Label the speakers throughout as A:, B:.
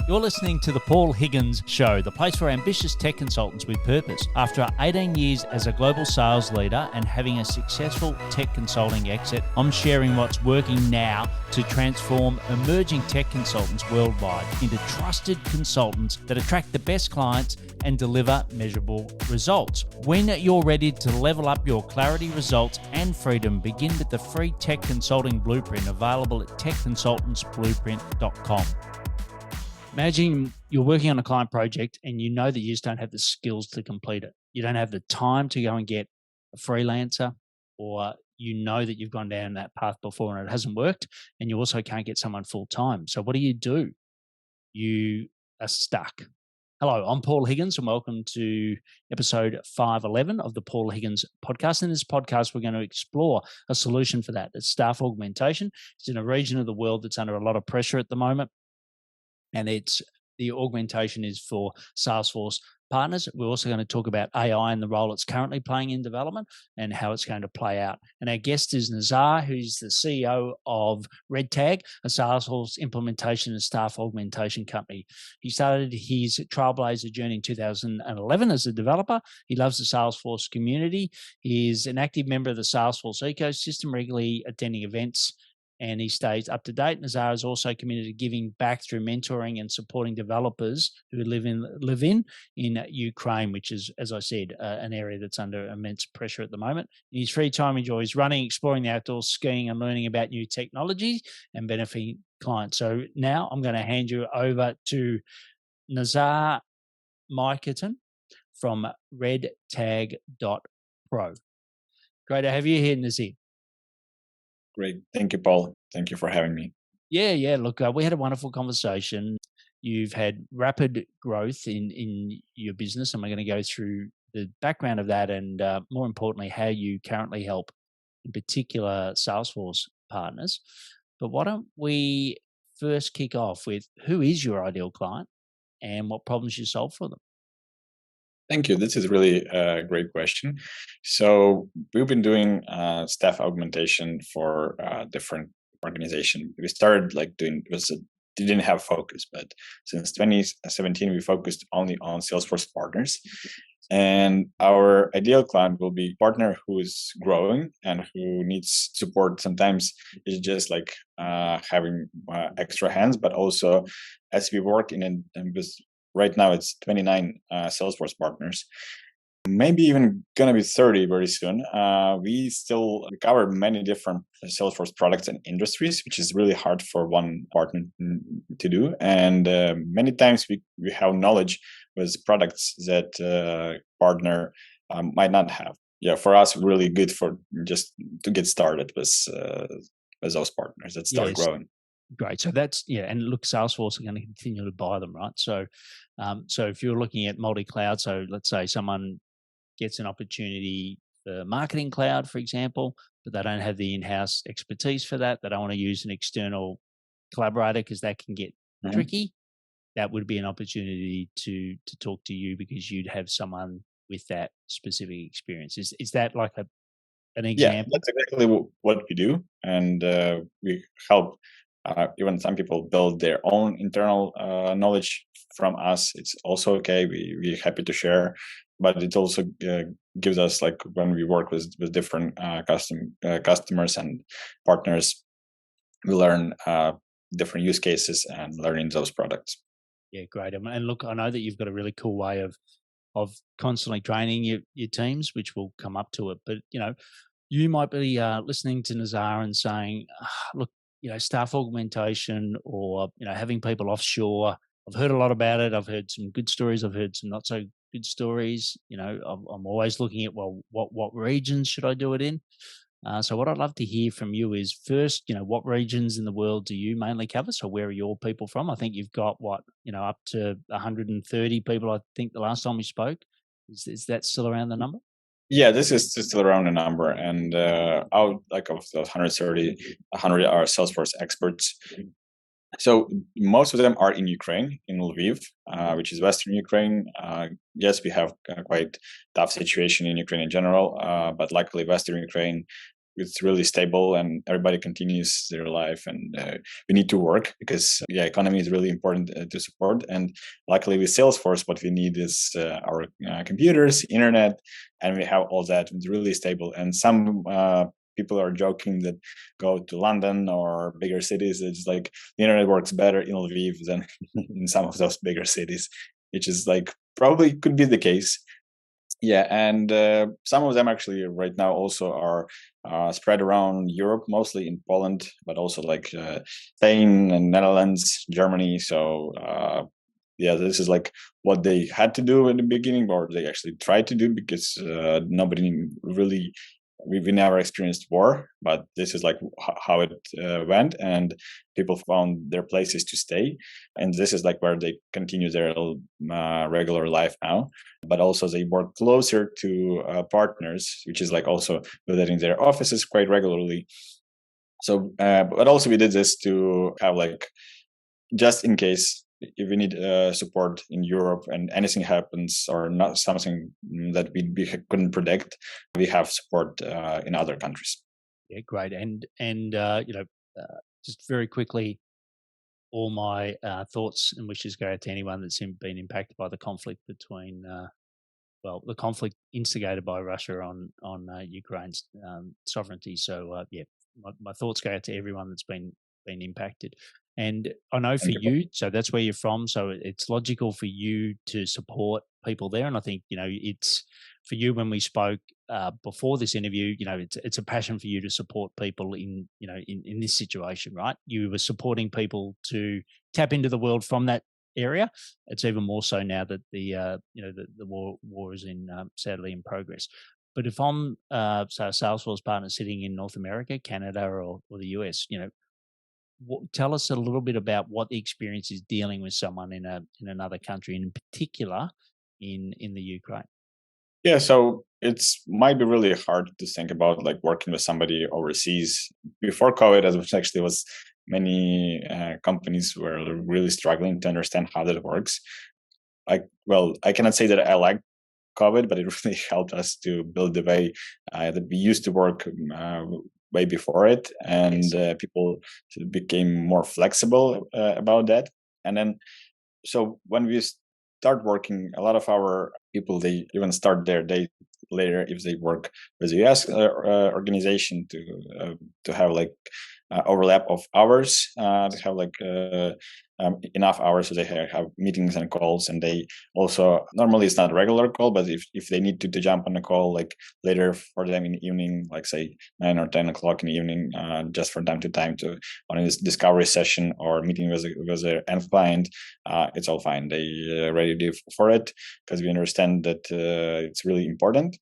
A: You're listening to The Paul Higgins Show, the place for ambitious tech consultants with purpose. After 18 years as a global sales leader and having a successful tech consulting exit, I'm sharing what's working now to transform emerging tech consultants worldwide into trusted consultants that attract the best clients and deliver measurable results. When you're ready to level up your clarity, results, and freedom, begin with the free Tech Consulting Blueprint available at techconsultantsblueprint.com. Imagine you're working on a client project and you know that you just don't have the skills to complete it. You don't have the time to go and get a freelancer, or you know that you've gone down that path before and it hasn't worked, and you also can't get someone full time. So what do? You are stuck. Hello, I'm Paul Higgins and welcome to episode 511 of the Paul Higgins podcast. In this podcast, we're going to explore a solution for that. It's staff augmentation. It's in a region of the world that's under a lot of pressure at the moment. And the augmentation is for Salesforce partners. We're also going to talk about AI and the role it's currently playing in development and how it's going to play out. And our guest is Nazar, who's the CEO of Redtag, a Salesforce implementation and staff augmentation company. He started his trailblazer journey in 2011 as a developer. He loves the Salesforce community. He is an active member of the Salesforce ecosystem, regularly attending events, and he stays up to date. Nazar is also committed to giving back through mentoring and supporting developers who live in Ukraine, which is, as I said, an area that's under immense pressure at the moment. In his free time, he enjoys running, exploring the outdoors, skiing, and learning about new technology and benefiting clients. So now I'm going to hand you over to Nazar Mykytyn from Redtag.pro. Great to have you here, Nazar.
B: Great. Thank you, Paul. Thank you for having me.
A: Yeah. Look, we had a wonderful conversation. You've had rapid growth in your business, and we're going to go through the background of that and, more importantly, how you currently help, in particular, Salesforce partners. But why don't we first kick off with who is your ideal client and what problems you solve for them?
B: Thank you. This is really a great question. So we've been doing staff augmentation for different organizations. We started didn't have focus, but since 2017, we focused only on Salesforce partners. And our ideal client will be a partner who is growing and who needs support. Sometimes it's just like having extra hands, but also as we work right now, it's 29 Salesforce partners, maybe even going to be 30 very soon. We still cover many different Salesforce products and industries, which is really hard for one partner to do. And many times we have knowledge with products that partner might not have. Yeah, for us, really good for just to get started with those partners that start growing.
A: Great. So that's, and look, Salesforce are going to continue to buy them, right? So if you're looking at multi-cloud, so let's say someone gets an opportunity for Marketing Cloud, for example, but they don't have the in-house expertise for that. They don't want to use an external collaborator because that can get tricky. That would be an opportunity to talk to you because you'd have someone with that specific experience. Is that like an example?
B: Yeah, that's exactly what we do. And we help even some people build their own internal knowledge from us. It's also okay. We're happy to share, but it also gives us, like when we work with different customers and partners, we learn different use cases and learning those products.
A: Yeah, great. And look, I know that you've got a really cool way of constantly training your teams, which will come up to it. But you might be listening to Nazar and saying, look, staff augmentation or, having people offshore. I've heard a lot about it. I've heard some good stories. I've heard some not so good stories. I'm always looking at, well, what regions should I do it in? So what I'd love to hear from you is first, what regions in the world do you mainly cover? So where are your people from? I think you've got up to 130 people. I think the last time we spoke, is that still around the number?
B: Yeah, this is still around the number, and out like of those 130, 100 are Salesforce experts. So most of them are in Ukraine, in Lviv, which is Western Ukraine. Yes, we have quite tough situation in Ukraine in general, but luckily Western Ukraine it's really stable and everybody continues their life, and we need to work because economy is really important to support. And luckily with Salesforce, what we need is our computers, internet, and we have all that. It's really stable. And some people are joking that go to London or bigger cities, it's like the internet works better in Lviv than in some of those bigger cities, which is like probably could be the case. Yeah, and some of them actually right now also are spread around Europe, mostly in Poland, but also like Spain and Netherlands, Germany. So this is like what they had to do in the beginning, or they actually tried to do, because nobody really, we never experienced war, but this is like how it went, and people found their places to stay, and this is like where they continue their regular life now. But also they work closer to partners, which is like also visiting their offices quite regularly. So but also we did this to have like, just in case if we need support in Europe and anything happens or not something that we couldn't predict, we have support in other countries.
A: Yeah, great. And just very quickly, all my thoughts and wishes go out to anyone that's been impacted by the conflict between, the conflict instigated by Russia on Ukraine's sovereignty. So my thoughts go out to everyone that's been impacted. And I know for you, so that's where you're from, so it's logical for you to support people there. And I think, it's for you, when we spoke before this interview, it's a passion for you to support people in this situation, right? You were supporting people to tap into the world from that area. It's even more so now that the war is sadly in progress. But if I'm a Salesforce partner sitting in North America, Canada, or the US, tell us a little bit about what the experience is dealing with someone in another country, and in particular in the Ukraine.
B: Yeah, so it's might be really hard to think about like working with somebody overseas. Before COVID, as which actually was, many companies were really struggling to understand how that works. I cannot say that I like COVID, but it really helped us to build the way that we used to work way before it, and people became more flexible about that. And then, so when we start working, a lot of our people, they even start their day later if they work with a US organization, to have like overlap of hours, to have like enough hours so they have meetings and calls. And they also, normally it's not a regular call, but if they need to jump on a call like later for them in the evening, like say 9 or 10 o'clock in the evening, just from time to time to on this discovery session or meeting with their end client, it's all fine. They ready for it, because we understand that it's really important.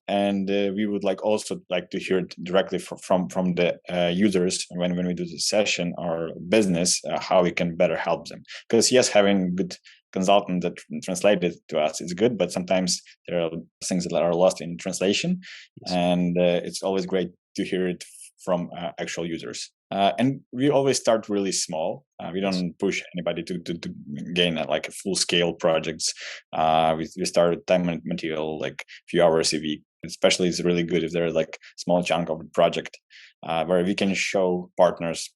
B: And we would also like to hear it directly from the users when we do the session or business, how we can better help them. Because yes, having good consultant that translate it to us is good, but sometimes there are things that are lost in translation. And it's always great to hear it from actual users. And we always start really small. We don't push anybody to gain a full scale projects. We start with time and material, like a few hours a week. Especially, it's really good if there's like small chunk of the project where we can show partners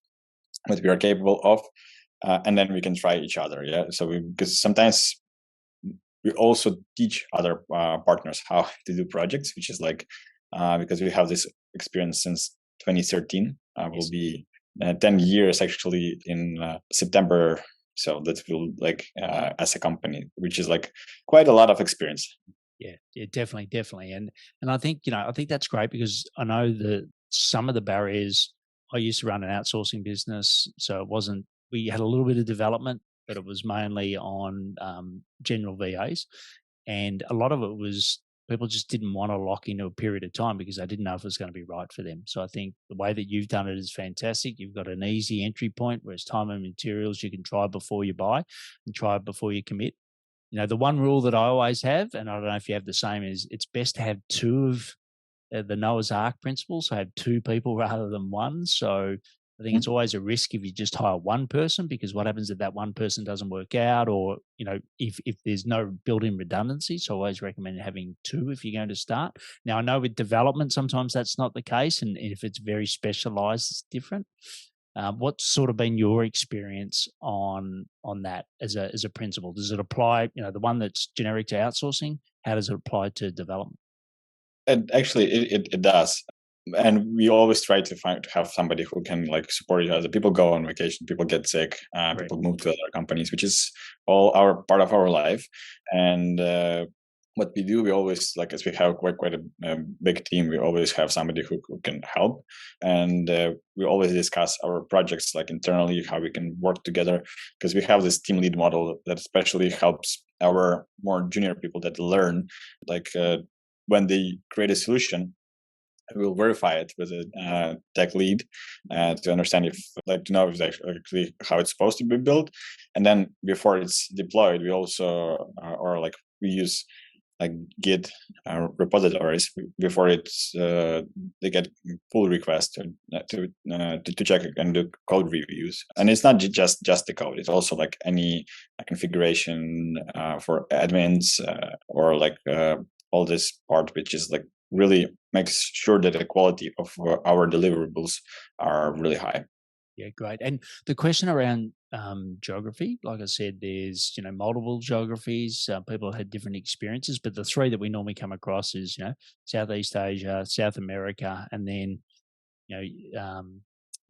B: what we are capable of, and then we can try each other. Yeah. So because sometimes we also teach other partners how to do projects, which is because we have this experience since 2013. Will be 10 years actually in September. So that will as a company, which is quite a lot of experience.
A: Yeah, definitely. And I think, I think that's great, because I know that some of the barriers, I used to run an outsourcing business. So we had a little bit of development, but it was mainly on general VAs. And a lot of it was people just didn't want to lock into a period of time because they didn't know if it was going to be right for them. So I think the way that you've done it is fantastic. You've got an easy entry point, whereas time and materials you can try before you buy and try before you commit. The one rule that I always have, and I don't know if you have the same, is it's best to have two of the Noah's Ark principles. So have two people rather than one. So I think it's always a risk if you just hire one person, because what happens if that one person doesn't work out, or if there's no built-in redundancy. So I always recommend having two if you're going to start. Now I know with development sometimes that's not the case, and if it's very specialized, it's different. What's sort of been your experience on that as a principle? Does it apply? The one that's generic to outsourcing. How does it apply to development?
B: And actually, it does. And we always try to have somebody who can like support each other. People go on vacation, people get sick,
A: Right.
B: people move to other companies, which is all our part of our life. And what we do, we always like, as we have quite a big team, we always have somebody who can help, and we always discuss our projects like internally, how we can work together, because we have this team lead model that especially helps our more junior people that learn, like when they create a solution, we'll verify it with a tech lead to understand if, like, to know if it's actually how it's supposed to be built. And then before it's deployed, we also, or like we use like Git repositories before it's they get pull requests to check and do code reviews. And it's not just the code; it's also like any configuration for admins or like all this part, which is like really makes sure that the quality of our deliverables are really high.
A: Yeah, great. And the question around geography, like I said, there's multiple geographies. People had different experiences, but the three that we normally come across is Southeast Asia, South America, and then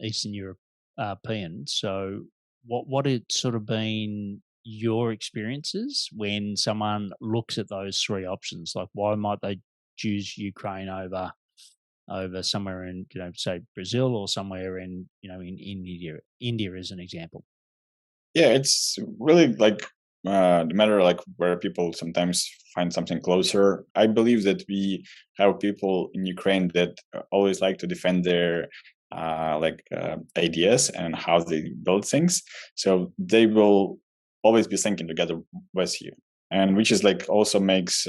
A: Eastern European. So, what it's sort of been your experiences when someone looks at those three options? Like, why might they choose Ukraine over somewhere in say Brazil, or somewhere in India as an example?
B: Yeah, it's really like the matter like where people sometimes find something closer. I believe that we have people in Ukraine that always like to defend their ideas and how they build things. So they will always be thinking together with you, and which is like also makes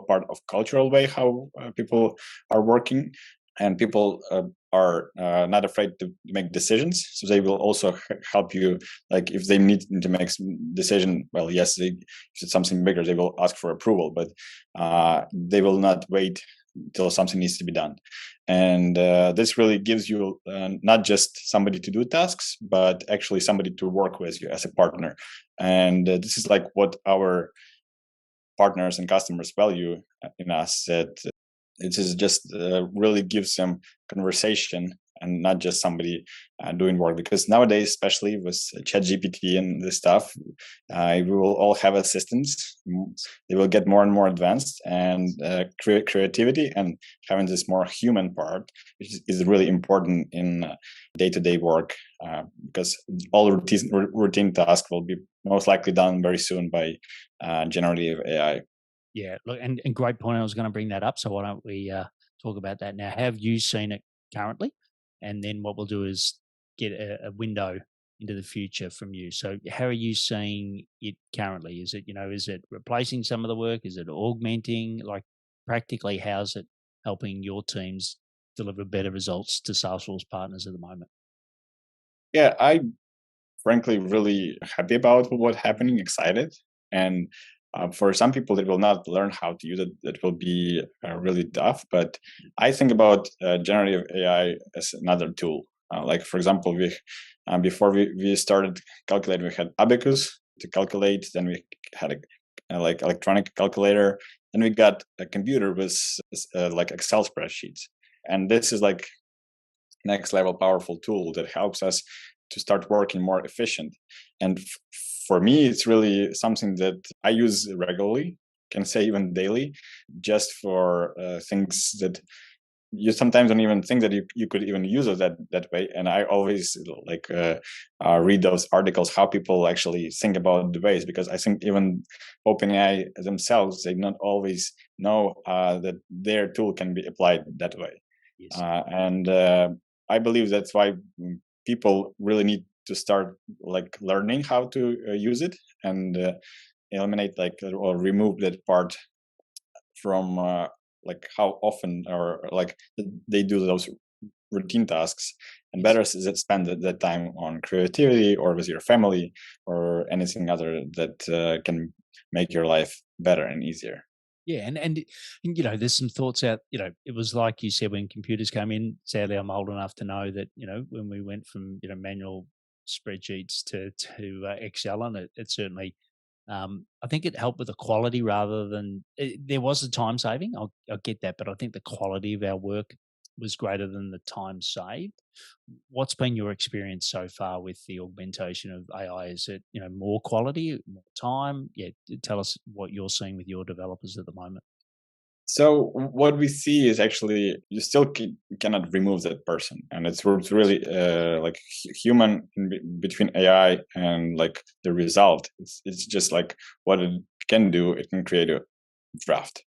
B: part of cultural way how people are working, and people are not afraid to make decisions, so they will also help you, like if they need to make some decision, well, yes, if it's something bigger they will ask for approval, but they will not wait until something needs to be done. And this really gives you not just somebody to do tasks, but actually somebody to work with you as a partner. And this is like what our partners and customers value in us, that it is just really gives them conversation and not just somebody doing work. Because nowadays, especially with ChatGPT and this stuff, we will all have assistants. They will get more and more advanced, and creativity and having this more human part, which is really important in day-to-day work, because all routine tasks will be most likely done very soon by generative AI.
A: Yeah, look, and great point. I was going to bring that up, so why don't we talk about that now? Have you seen it currently? And then what we'll do is get a window into the future from you. So, how are you seeing it currently? Is it is it replacing some of the work? Is it augmenting? Like practically, how's it helping your teams deliver better results to Salesforce partners at the moment?
B: Yeah, I frankly really happy about what's happening, excited. And for some people that will not learn how to use it, that will be really tough. But I think about generative AI as another tool. Like for example, we before we started calculating, we had Abacus to calculate. Then we had a like electronic calculator. Then we got a computer with like Excel spreadsheets. And this is like next level powerful tool that helps us to start working more efficient. And for me, it's really something that I use regularly, can say even daily, just for things that you sometimes don't even think that you could even use it that way. And I always like read those articles, how people actually think about the ways, because I think even OpenAI themselves, they not always know that their tool can be applied that way.
A: Yes.
B: And I believe that's why people really need to start like learning how to use it, and eliminate like or remove that part from like how often or like they do those routine tasks, and better is that spend that time on creativity or with your family or anything other that can make your life better and easier.
A: Yeah, and there's some thoughts out. It was like you said when computers came in. Sadly, I'm old enough to know that when we went from manual spreadsheets to Excel, and it certainly, I think it helped with the quality rather than there was a time saving. I'll get that, but I think the quality of our work was greater than the time saved. What's been your experience so far with the augmentation of AI? Is it more quality, more time? Yeah, tell us what you're seeing with your developers at the moment.
B: So what we see is actually you still cannot remove that person, and it's really like human between AI and like the result. It's just like what it can do. It can create a draft,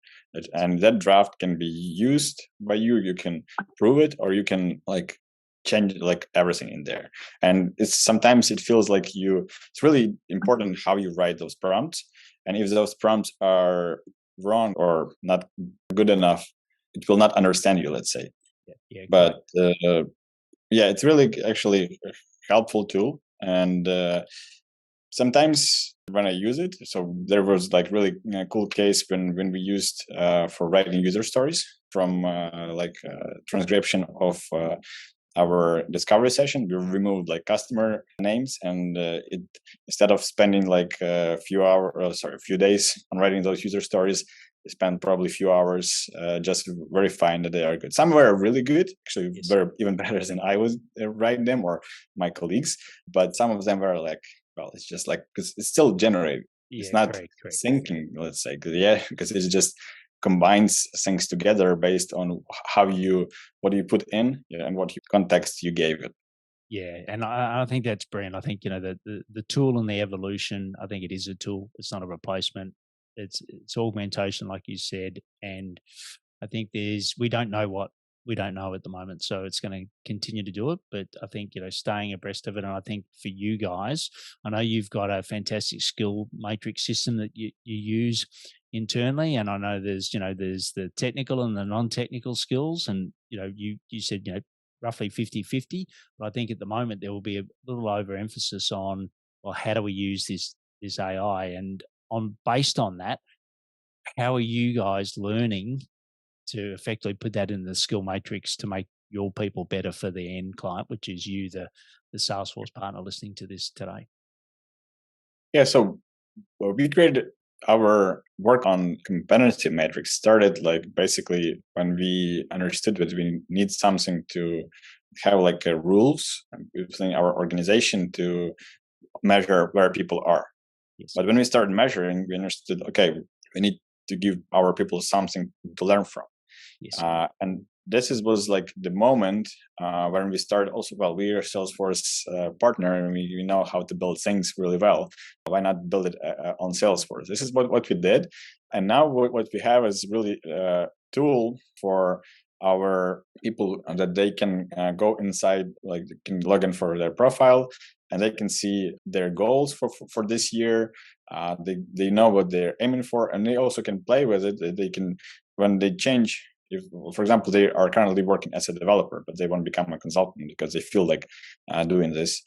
B: and that draft can be used by you. You can prove it, or you can like change like everything in there. And it's sometimes it feels like you. It's really important how you write those prompts, and if those prompts are wrong or not good enough, it will not understand you, let's say.
A: Yeah,
B: But
A: correct.
B: yeah, it's really actually a helpful tool. And sometimes when I use it, so there was like really cool case when we used for writing user stories from transcription of our discovery session. We removed like customer names, and it instead of spending like a few days on writing those user stories, we spent probably a few hours just verifying that they are good. Some were really good, actually,
A: Yes.
B: very even better than I was writing them or my colleagues. But some of them were like, well, it's just like because it's still generated. It's
A: Yeah,
B: not
A: correct.
B: thinking, let's say, because it's just combines things together based on how you what do you put in, yeah, and what context you gave it.
A: Yeah, and I think that's brilliant. I think the tool and the evolution. I think it is a tool. It's not a replacement. It's augmentation, like you said, and I think we don't know what we don't know at the moment, so it's going to continue to do it. But I think staying abreast of it, and I think for you guys, I know you've got a fantastic skill matrix system that you use internally, and I know there's the technical and the non-technical skills, and you said roughly 50-50. But I think at the moment there will be a little overemphasis on, well, how do we use this AI, and on based on that, how are you guys learning to effectively put that in the skill matrix to make your people better for the end client, which is you, the Salesforce partner listening to this today?
B: Yeah, so we created our work on competency metrics started like basically when we understood that we need something to have like rules within our organization to measure where people are.
A: Yes.
B: But when we started measuring, we understood, okay, we need to give our people something to learn from.
A: Yes.
B: And was like the moment when we started also, well, we are a Salesforce partner and we know how to build things really well. Why not build it on Salesforce? This is what we did. And now what we have is really a tool for our people that they can go inside, like they can log in for their profile and they can see their goals for this year. They know what they're aiming for, and they also can play with it. They can, when they change, if, for example, they are currently working as a developer, but they want to become a consultant because they feel like doing this.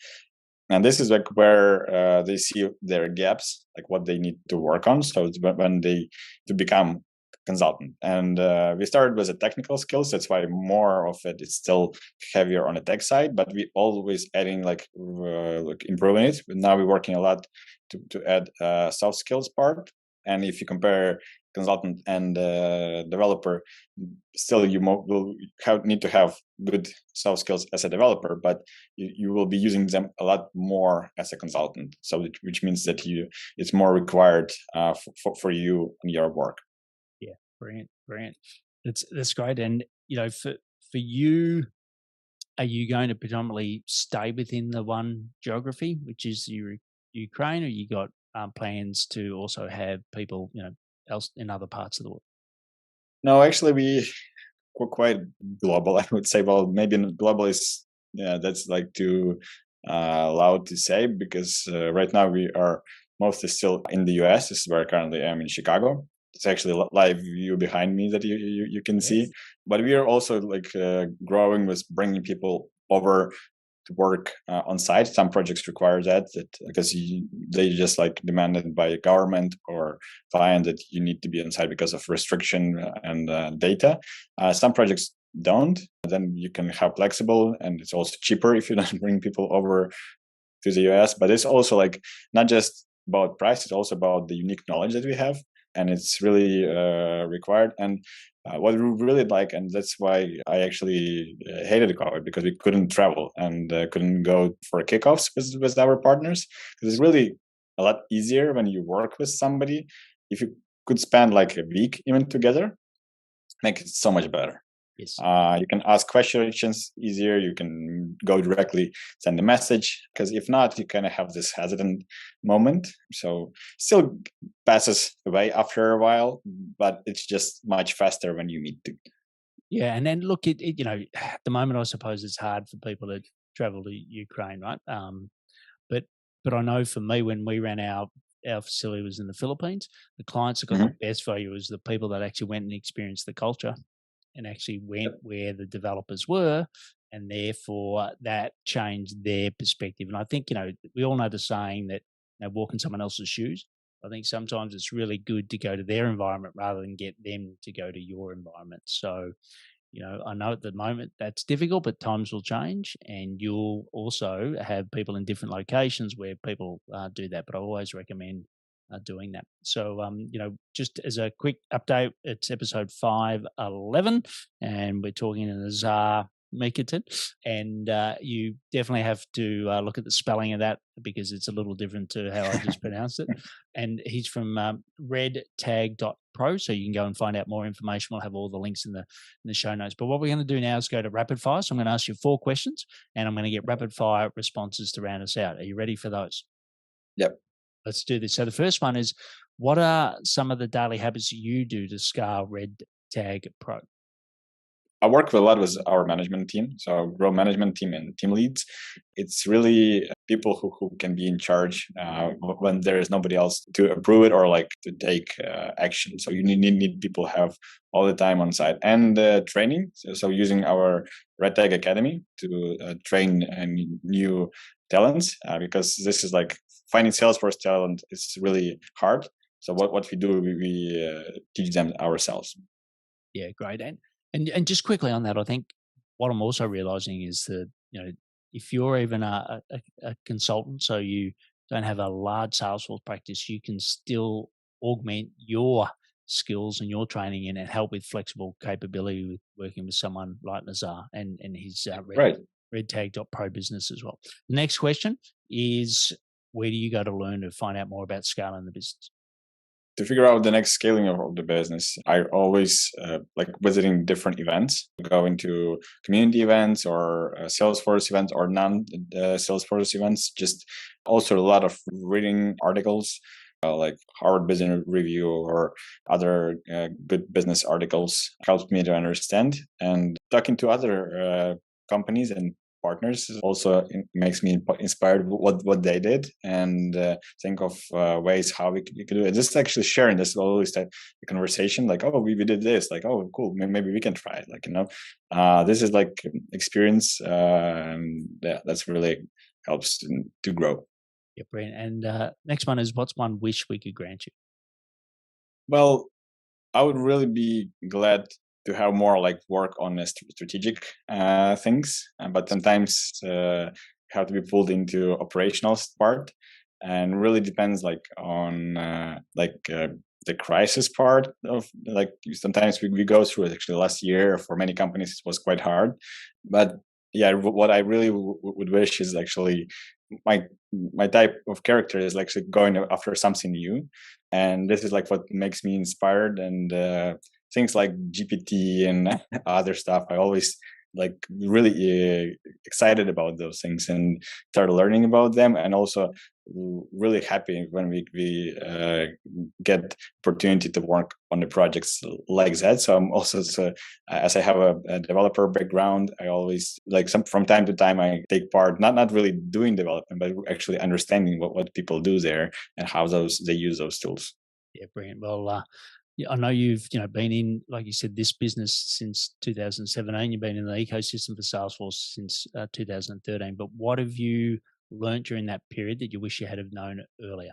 B: And this is like where they see their gaps, like what they need to work on. So it's when they to become consultant. And we started with the technical skills. That's why more of it is still heavier on the tech side, but we always adding like improving it. Now we're working a lot to add soft skills part. And if you compare consultant and developer, still you will need to have good soft skills as a developer, but you will be using them a lot more as a consultant. So which means that it's more required for you and your work.
A: Yeah, brilliant. That's great. And for you, are you going to predominantly stay within the one geography, which is Ukraine, or you got plans to also have people else in other parts of the world?
B: No, actually, we're quite global. I would say, well, maybe global is yeah, that's like too loud to say because right now we are mostly still in the U.S. This is where I currently am in Chicago. it's actually a live view behind me that you can see. But we are also like growing with bringing people over to work on site. Some projects require that because they just like demanded by government or client that you need to be on site because of restriction and data. Some projects don't. Then you can have flexible, and it's also cheaper if you don't bring people over to the US. But it's also like not just about price; it's also about the unique knowledge that we have, and it's really required. And what we really like, and that's why I actually hated COVID, because we couldn't travel and couldn't go for kickoffs with our partners. Because it's really a lot easier when you work with somebody. If you could spend like a week even together, make it so much better.
A: Yes.
B: You can ask questions easier. You can go directly, send a message, because if not, you kind of have this hesitant moment. So still passes away after a while, but it's just much faster when you meet.
A: Yeah, and then look, you know, at the moment, I suppose it's hard for people to travel to Ukraine, right? But I know for me, when we ran our facility was in the Philippines, the clients that got the best value was the people that actually went and experienced the culture and actually went where the developers were, and therefore that changed their perspective. And I think, you know, we all know the saying that, you know, walk in someone else's shoes. I think sometimes it's really good to go to their environment rather than get them to go to your environment. So, you know, I know at the moment that's difficult, but times will change, and you'll also have people in different locations where people do that. But I always recommend doing that. So, you know, just as a quick update, it's episode 511, and we're talking to Nazar Mykytyn, and you definitely have to look at the spelling of that because it's a little different to how I just pronounced it. And he's from Redtag.pro, so you can go and find out more information. We'll have all the links in the show notes. But what we're going to do now is go to rapid fire. So I'm going to ask you 4 questions, and I'm going to get rapid fire responses to round us out. Are you ready for those?
B: Yep.
A: Let's do this. So the first one is, what are some of the daily habits you do to scale Redtag Pro?
B: I work a lot with our management team, so grow management team and team leads. It's really people who can be in charge when there is nobody else to approve it or like to take action. So you need people have all the time on site, and training. So using our Redtag Academy to train new talents, because this is like finding Salesforce talent is really hard. So what we do, we teach them ourselves.
A: Yeah, great. And just quickly on that, I think what I'm also realizing is that, you know, if you're even a consultant, so you don't have a large Salesforce practice, you can still augment your skills and your training and help with flexible capability with working with someone like Nazar and his
B: Right.
A: Redtag.pro business as well. The next question is, where do you go to learn to find out more about scaling the business?
B: To figure out the next scaling of the business, I always like visiting different events, going to community events or Salesforce events or non-Salesforce events. Just also a lot of reading articles like Harvard Business Review or other good business articles helps me to understand. And talking to other companies and partners also makes me inspired what they did, and think of ways how we could do it. Just actually sharing this always the conversation, like, oh, we did this, like, oh, cool, maybe we can try it, like, you know, this is like experience, and yeah, that's really helps to grow.
A: Yeah, brilliant. And next one is, what's one wish we could grant you?
B: Well, I would really be glad to have more like work on the strategic things, but sometimes have to be pulled into operational part, and really depends like on the crisis part of like sometimes we go through it. Actually, last year for many companies it was quite hard, but yeah, what I really would wish is actually my type of character is actually going after something new, and this is like what makes me inspired. And things like GPT and other stuff, I always like really excited about those things and start learning about them, and also really happy when we get opportunity to work on the projects like that. So I'm also, as I have a developer background, I always like from time to time I take part, not really doing development, but actually understanding what people do there and how they use those tools.
A: Yeah, brilliant. Well, Yeah, I know you've been in, like you said, this business since 2017. You've been in the ecosystem for Salesforce since 2013. But what have you learned during that period that you wish you had have known earlier?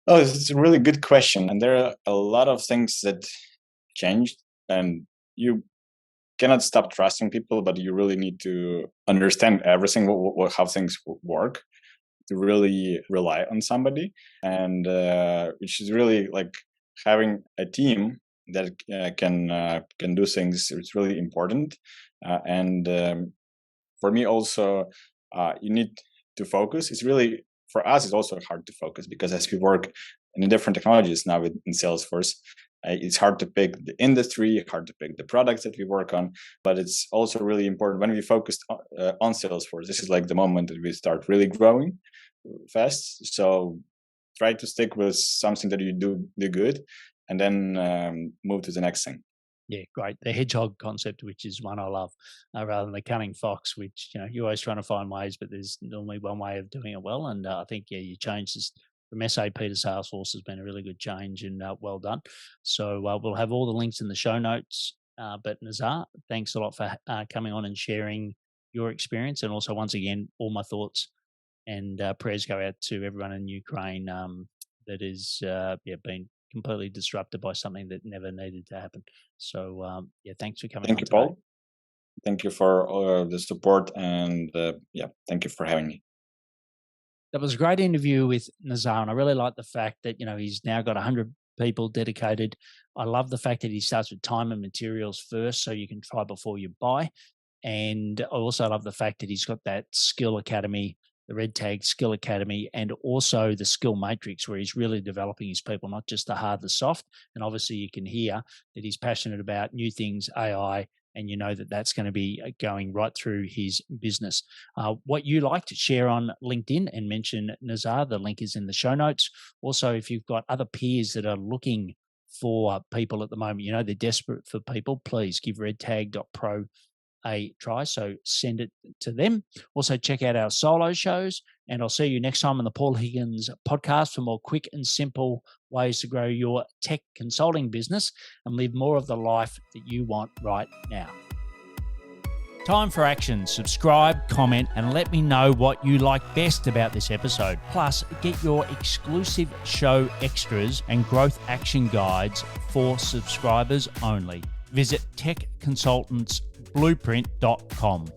B: Oh, this is a really good question. And there are a lot of things that changed, and you cannot stop trusting people, but you really need to understand everything, how things work, to really rely on somebody. And which is really like having a team that can do things. It's really important. And for me also, you need to focus. It's really, for us, it's also hard to focus because as we work in different technologies now in Salesforce, it's hard to pick the industry, hard to pick the products that we work on, but it's also really important when we focus on Salesforce. This is like the moment that we start really growing fast. So try to stick with something that you do good, and then move to the next thing.
A: Yeah, great. The hedgehog concept, which is one I love, rather than the cunning fox, which you're always trying to find ways, but there's normally one way of doing it well. And I think you changed this from SAP to Salesforce has been a really good change, and well done. So we'll have all the links in the show notes. But Nazar, thanks a lot for coming on and sharing your experience, and also once again, all my thoughts and prayers go out to everyone in Ukraine that is been completely disrupted by something that never needed to happen. So thanks for coming
B: Thank
A: on
B: you,
A: today.
B: Paul. Thank you for all the support, and thank you for having me.
A: That was a great interview with Nazar, and I really like the fact that he's now got 100 people dedicated. I love the fact that he starts with time and materials first, so you can try before you buy. And I also love the fact that he's got that skill academy, the Redtag Skill Academy, and also the skill matrix, where he's really developing his people, not just the hard, the soft. And obviously you can hear that he's passionate about new things, AI, and that's going to be going right through his business. What you like to share on LinkedIn and mention Nazar, the link is in the show notes. Also, if you've got other peers that are looking for people at the moment, they're desperate for people, please give redtag.pro a try. So send it to them. Also, check out our solo shows, and I'll see you next time on the Paul Higgins podcast for more quick and simple ways to grow your tech consulting business and live more of the life that you want right now. Time for action. Subscribe, comment, and let me know what you like best about this episode. Plus, get your exclusive show extras and growth action guides for subscribers only. Visit techconsultantsblueprint.com.